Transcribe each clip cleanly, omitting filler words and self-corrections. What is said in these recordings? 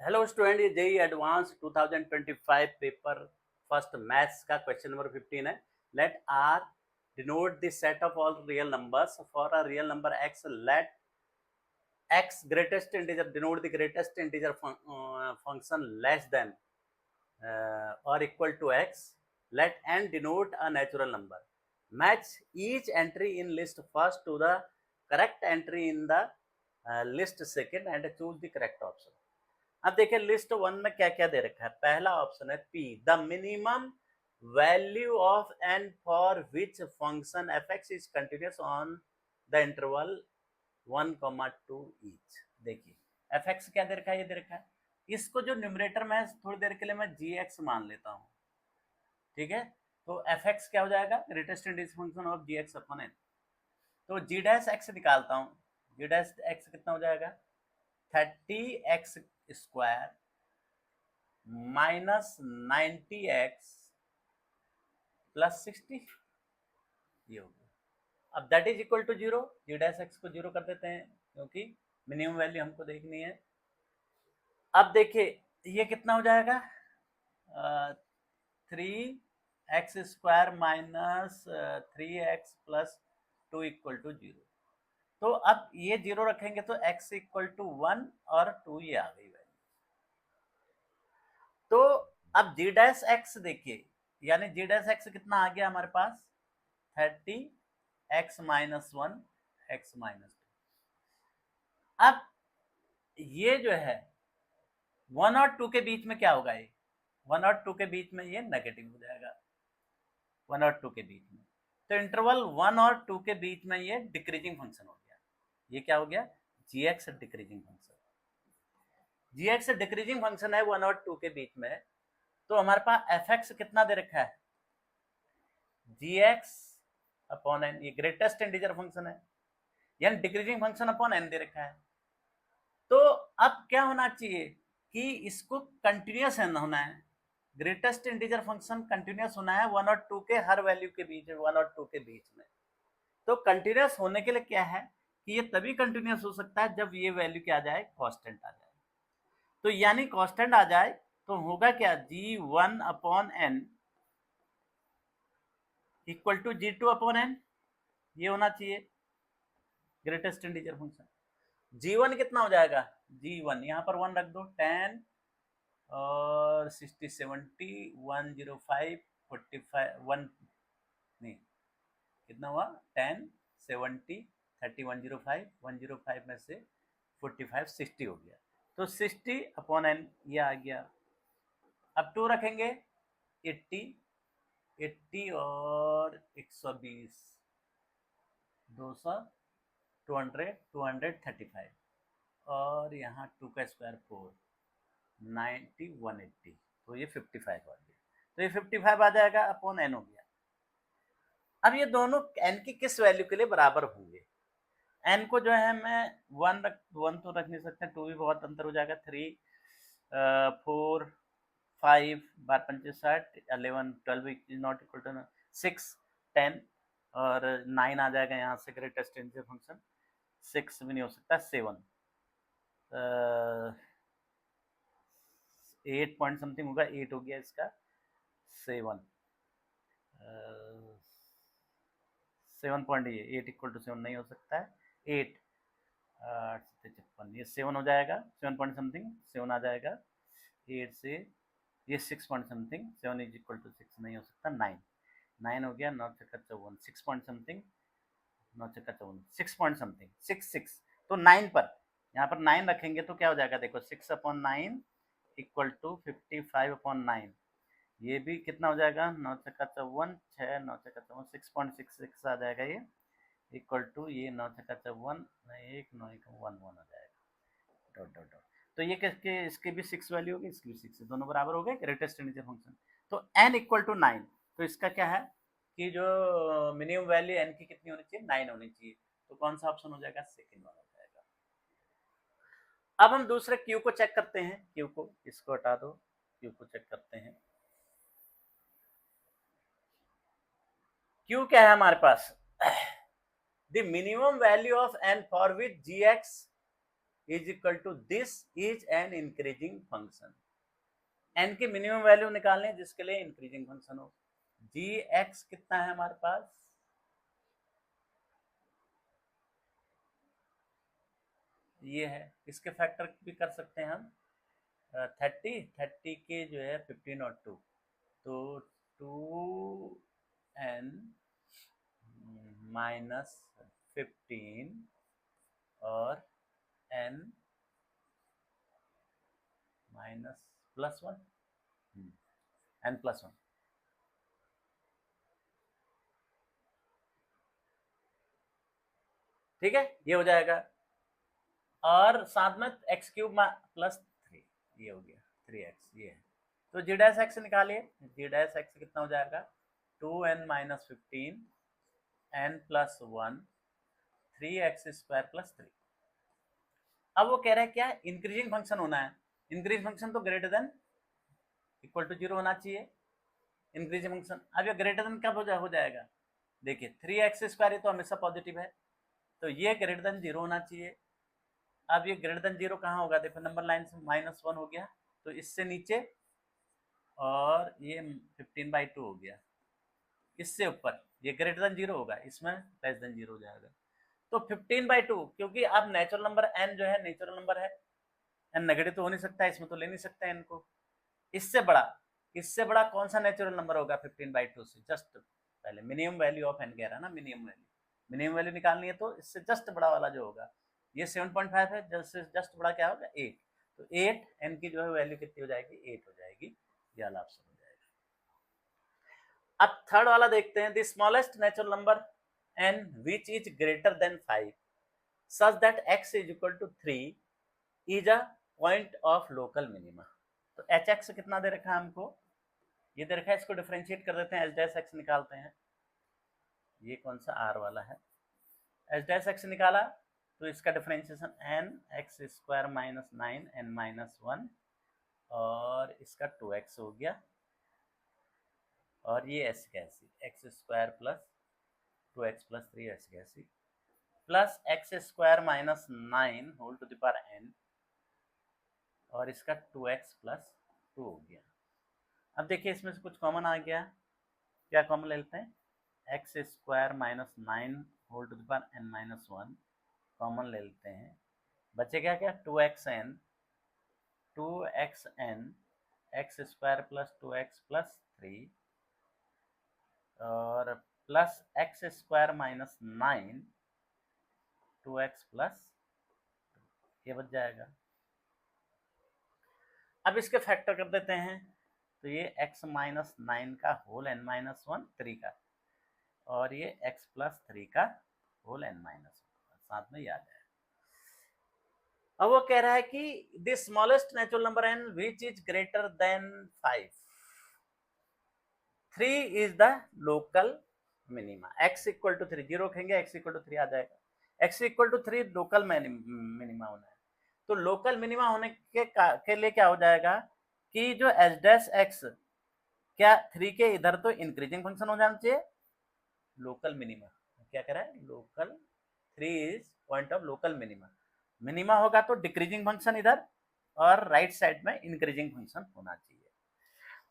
Hello student, ये JEE advance 2025 paper first maths का question number 15 है। Let R denote the set of all real numbers for a real number x. Let x greatest integer denote the greatest integer function less than or equal to x. Let n denote a natural number. Match each entry in list first to the correct entry in the list second and choose the correct option. अब देखिए list one में क्या क्या दे रखा है। पहला option है P, the minimum value of n for which function f x is continuous on the interval 1,2 each. देखिए एफ एक्स क्या दे रखा है, ये दे रखा है। इसको जो न्यूमरेटर में थोड़ी देर के लिए मैं जी एक्स मान लेता हूँ, ठीक है। तो एफ एक्स क्या हो जाएगा, greatest integer function of g x अपन एन। तो जी डैश एक्स निकालता हूँ, जी डैश एक्स कितना हो जाएगा, 30x square minus 90x plus 60, ये हो गया। अब that is equal to zero, g dash x को जीरो कर देते हैं क्योंकि मिनिमम वैल्यू हमको देखनी है। अब देखिए ये कितना हो जाएगा, 3x square minus 3x plus 2 equal to zero. तो अब ये जीरो रखेंगे तो x इक्वल टू 1 और 2 ये आ गई वैल्यू। तो अब जी डैश एक्स देखिए, यानी जी डैश एक्स कितना आ गया हमारे पास, 30x माइनस 1 x माइनस 2। अब ये जो है 1 और 2 के बीच में क्या होगा, ये 1 और 2 के बीच में ये नेगेटिव हो जाएगा, 1 और 2 के बीच में। तो इंटरवल 1 और 2 के बीच में ये डिक्रीजिंग फंक्शन हो गया। ये क्या हो गया, जी एक्स डिक्रीजिंग फंक्शन। जी एक्स डिक्रीजिंग फंक्शन है 1 और 2 के बीच में। तो हमारे पास एफ एक्स कितना दे रखा है, जी एक्स अपॉन एन, ये ग्रेटेस्ट इंटीजर फंक्शन है, यानी डिक्रीजिंग फंक्शन अपॉन एन दे रखा है। तो अब क्या होना चाहिए कि इसको कंटिन्यूस होना है, ग्रेटेस्ट इंटीजर फंक्शन कंटिन्यूस होना है 1 और 2 के हर वैल्यू के बीच में, 1 और 2 के बीच में। तो कंटिन्यूस होने के लिए क्या है कि ये तभी कंटिन्यूस हो सकता है जब ये वैल्यू क्या आ जाए, कांस्टेंट आ जाए। तो यानी कांस्टेंट आ जाए तो होगा क्या, g1 upon n equal to g2 upon n, ये होना चाहिए ग्रेटेस्ट इंटीजर फंक्शन। g1 कितना हो जाएगा, g1 यहाँ पर 1 रख दो, 10 और 60 70 105 45 1 नहीं कितना हुआ, 10 70 30 105 105 में से 45 60 हो गया। तो 60 अपॉन एन ये आ गया। अब 2 रखेंगे, 80 80 और 120 200 200 235 और यहाँ 2 का स्क्वायर 4 90 180, तो ये 55 आ गया। तो ये 55 आ जाएगा अपॉन एन हो गया। अब ये दोनों एन की किस वैल्यू के लिए बराबर होंगे, एन को जो है मैं 1 तो रख नहीं सकते, 2 भी बहुत अंतर हो जाएगा, 3 4 5 बार 25 60 11 12 इज नॉट इक्वल टू 6 10 और 9 आ जाएगा यहाँ से, ग्रेटेस्ट इंटीजर फंक्शन 6 भी नहीं हो सकता, 7 8 पॉइंट समथिंग होगा, 8 हो गया इसका, 7 7 पॉइंट, ये 8 इक्वल टू 7 नहीं हो सकता है, 8 56 ये 7 हो जाएगा, 7 पॉइंट समथिंग 7 आ जाएगा, 8 से ये 6 point something 7 is equal to 6 नहीं हो सकता, 9 9 हो गया, 9 छक्का 54 6 पॉइंट समथिंग 9 छक्का 54 6 पॉइंट समथिंग 6 6। तो 9 पर यहाँ पर 9 रखेंगे तो क्या हो जाएगा, देखो 6 अपॉन 9 इक्वल टू 55 अपॉन 9, ये भी कितना हो जाएगा, 9 छक्का 54 6 9 छक्का 54 6.66 आ जाएगा, ये इक्वल टू ये 9 छक्का 54 1 9 1 1 हो जाएगा, डॉट डॉट डॉट। तो ये किसके, इसके भी 6 वैल्यू होगी, इसकी भी 6, दोनों बराबर हो गए, ग्रेटेस्ट इंटीजर फंक्शन। तो n इक्वल टू 9, तो इसका क्या है कि जो मिनिमम वैल्यू n की कितनी होनी चाहिए, 9 होनी चाहिए। तो कौन सा ऑप्शन हो जाएगा, सेकंड वाला हो जाएगा। अब हम दूसरे क्यू को चेक करते हैं, क्यू को इसको हटा दो, क्यू को चेक करते हैं। क्यू क्या है हमारे पास, the minimum value of n for which gx is equal to this is an increasing function. N की मिनिमम वैल्यू निकालने जिसके लिए इंक्रीजिंग फंक्शन हो। जी एक्स कितना है हमारे पास, ये है। इसके फैक्टर भी कर सकते हैं हम, 30 के जो है 15 और 2, तो 2n माइनस 15 और n माइनस +1, n+1। ठीक है, ये हो जाएगा। और साथ में x³ +3, ये हो गया 3x, ये है। तो जी डैश एक्स निकालिए, जी डैश एक्स कितना हो जाएगा, 2n माइनस 15 n+1 3x² + 3। अब वो कह रहे हैं क्या, इंक्रीजिंग फंक्शन होना है। इंक्रीज फंक्शन तो ग्रेटर देन इक्वल टू 0 होना चाहिए इंक्रीजिंग फंक्शन। अब ये ग्रेटर देन कब हो जाएगा, देखिए 3x² ये तो हमेशा पॉजिटिव है, तो ये ग्रेटर देन 0 होना चाहिए। अब ये ग्रेटर देन 0 कहाँ होगा, देखो नंबर लाइन से -1 हो गया, तो इससे नीचे, और ये 15/2 हो गया, इससे ऊपर ये ग्रेटर देन 0 होगा, इसमें लेस देन 0 हो जाएगा। तो 15/2, क्योंकि अब नेचुरल नंबर n जो है नेचुरल नंबर है, n नेगेटिव तो हो नहीं सकता, इसमें तो ले नहीं सकते n को। इससे बड़ा कौन सा नेचुरल नंबर होगा 15/2 से, जस्ट पहले मिनिमम वैल्यू ऑफ n कह रहा है ना, मिनिमम वैल्यू निकालनी है, तो इससे जस्ट बड़ा वाला जो होगा, ये 7.5 है, जस्ट बड़ा क्या होगा 8, तो 8 n की जो है वैल्यू कितनी हो जाएगी, 8 हो जाएगी, ये वाला ऑप्शन हो जाएगा। अब थर्ड वाला देखते हैं, the smallest natural number n which is greater than 5 such that x is equal to 3 is a point of local minima। तो hx कितना दे रखा है हमको, ये दे रखा है, इसको डिफरेंशिएट कर देते हैं, h डैश x निकालते हैं, ये कौन सा r वाला है, h डैश x निकाला, तो इसका differentiation n x² minus 9 n minus 1, और इसका 2x हो गया, और ये ऐसे कैसी x² प्लस 2x प्लस 3 ऐसे कैसी plus x² minus 9 whole to the power n, और इसका 2x प्लस 2 हो गया। अब देखिए इसमें से कुछ कॉमन आ गया, क्या कॉमन ले लेते हैं, x² minus 9 whole to the power n minus 1 common ले लेते हैं, बचेगा क्या 2xn x² plus 2x plus 3 और plus x² minus 9 2x plus, ये बच जाएगा। अब इसके फैक्टर कर देते हैं, तो ये x माइनस 9 का होल n माइनस 1 3 का, और ये x प्लस 3 का होल n माइनस 1 साथ में याद है। अब वो कह रहा है कि the smallest natural number n which is greater than 5, 3 is the local minima, x equal to 3, 0 रखेंगे x इक्वल टू 3 आ जाएगा, x equal to 3 local minima होना है। तो लोकल मिनिमा होने के लिए क्या हो जाएगा कि जो h डैश x क्या 3 के इधर तो इंक्रीजिंग फंक्शन हो जाना चाहिए, लोकल मिनिमा क्या कह रहा है, local 3 is point of local minima, minima होगा तो डिक्रीजिंग फंक्शन इधर, और राइट साइड में इंक्रीजिंग फंक्शन होना चाहिए।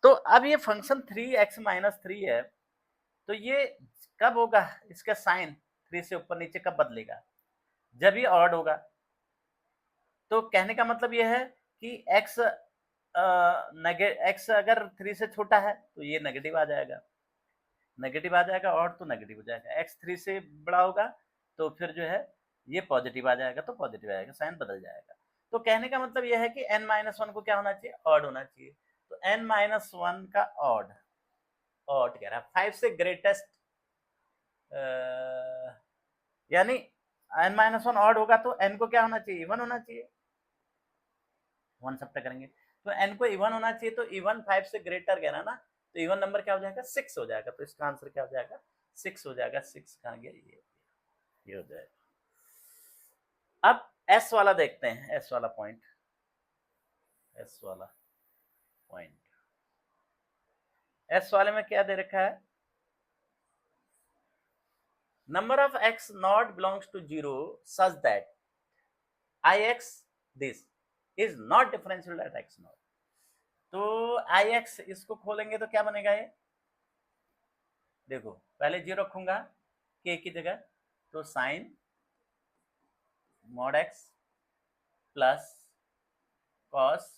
तो अब ये फंक्शन 3x माइनस 3 है, तो ये कब होगा, इसका साइन 3 से ऊपर नीचे कब बदलेगा, जब ये ऑड होगा। तो कहने का मतलब ये है कि x अगर 3 से छोटा है तो ये नेगेटिव आ जाएगा, और तो नेगेटिव हो जाएगा, x 3 से बड़ा होगा तो फिर जो है ये पॉजिटिव आ जाएगा, तो पॉजिटिव आएगा, साइन बदल जाएगा। तो कहने का मतलब ये है कि n-1 को क्या होना चाहिए, ऑड होना चाहिए। तो n-1 का ऑड कह रहा है 5 से ग्रेटेस्ट, यानी n-1 ऑड होगा तो n को क्या होना चाहिए, इवन होना चाहिए, 1 सब करेंगे तो n को इवन होना चाहिए, तो इवन 5 से ग्रेटर कह रहा है ना, तो इवन नंबर क्या हो जाएगा 6 हो जाएगा, तो इसका आंसर क्या हो जाएगा 6 हो जाएगा। 6 कहाँ गया, ये हो जाएगा। अब s वाला देखते हैं, s वाला पॉइंट, s वाले में क्या दे रखा है, number of x not belongs to 0 such that ix this is not differential at x not. तो आई एक्स इसको खोलेंगे तो क्या बनेगा ये, देखो पहले 0 रखूंगा के की जगह, तो sine mod x plus cos,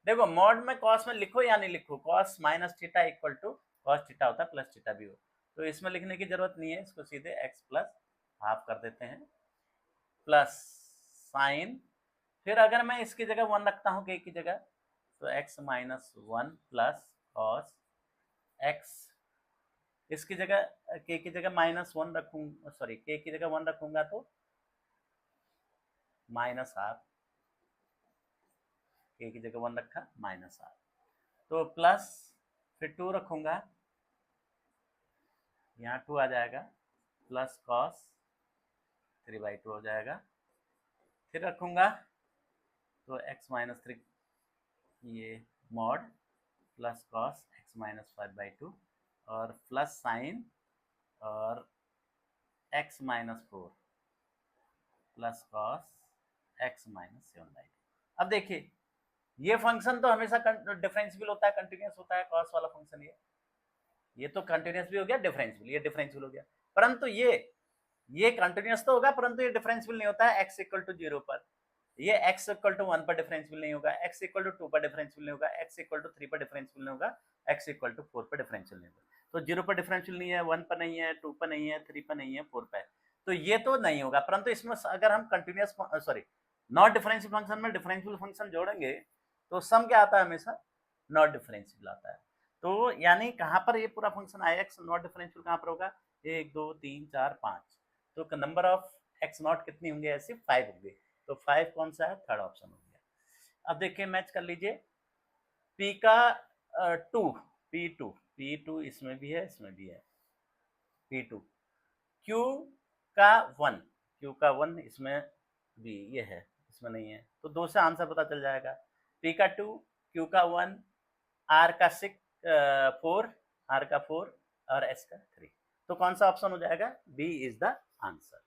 देखो मॉड में कॉस में लिखो या नहीं लिखो, cos minus theta equal to cos theta होता है प्लस थीटा भी हो, तो इसमें लिखने की जरूरत नहीं है, इसको सीधे एक्स प्लस हाफ कर देते हैं प्लस साइन, फिर अगर मैं इसकी जगह 1 रखता हूँ के की जगह, तो x minus 1 plus cos x, इसकी जगह के की जगह -1 रखूंगा, सॉरी के की जगह 1 रखूंगा तो माइनस हाफ, के की जगह 1 रखा माइनस हाफ, तो प्लस फिर 2 रखूंगा, यहाँ 2 आ जाएगा प्लस कॉस 3/2 हो जाएगा, फिर रखूंगा तो x माइनस 3 ये mod plus cos x minus 5/2 और प्लस साइन और x minus 4 plus cos x minus 7/2। अब देखिए ये फंक्शन तो हमेशा डिफरेंशियल होता है, कंटिन्यूस होता है, कॉस वाला फंक्शन ये तो कंटिन्यूस भी हो गया, डिफरेंशियल, ये डिफरेंशियल हो गया, परंतु ये कंटिन्यूस तो होगा परंतु ये डिफरेंशियल नहीं होता है x इक्वल टू 0 पर, ये x इक्वल टू 1 पर डिफरेंशियल नहीं होगा, x इक्वल टू 2 पर डिफरेंशियल नहीं होगा, x इक्वल टू 3 पर डिफरेंशियल नहीं होगा, x इक्वल टू 4 पर डिफरेंशियल नहीं होगा, तो 0 पर डिफरेंशियल नहीं है, 1 पर नहीं है, 2 पर नहीं है, 3 पर नहीं है, 4 पर है, तो ये तो नहीं होगा, परंतु इसमें अगर हम continuous sorry not differential function में डिफरेंशियल फंक्शन जोड़ेंगे तो सम क्या आता है, हमेशा नॉट डिफरेंशियल आता है, तो यानी कहाँ पर ये पूरा function I x not differential कहाँ पर होगा, 1 2 3 4 5, तो नंबर ऑफ एक्स नॉट कितनी होंगे, ऐसे 5 होंगे, तो 5 कौन सा है, थर्ड ऑप्शन हो गया। अब देखिए मैच कर लीजिए, P का 2 P2 इसमें भी है, इसमें भी है P2, Q का 1 इसमें भी ये है, इसमें नहीं है, तो 2 से आंसर पता चल जाएगा, P का 2 Q का 1 R का 6 4 R का 4 और S का 3, तो कौन सा ऑप्शन हो जाएगा, बी इज द आंसर।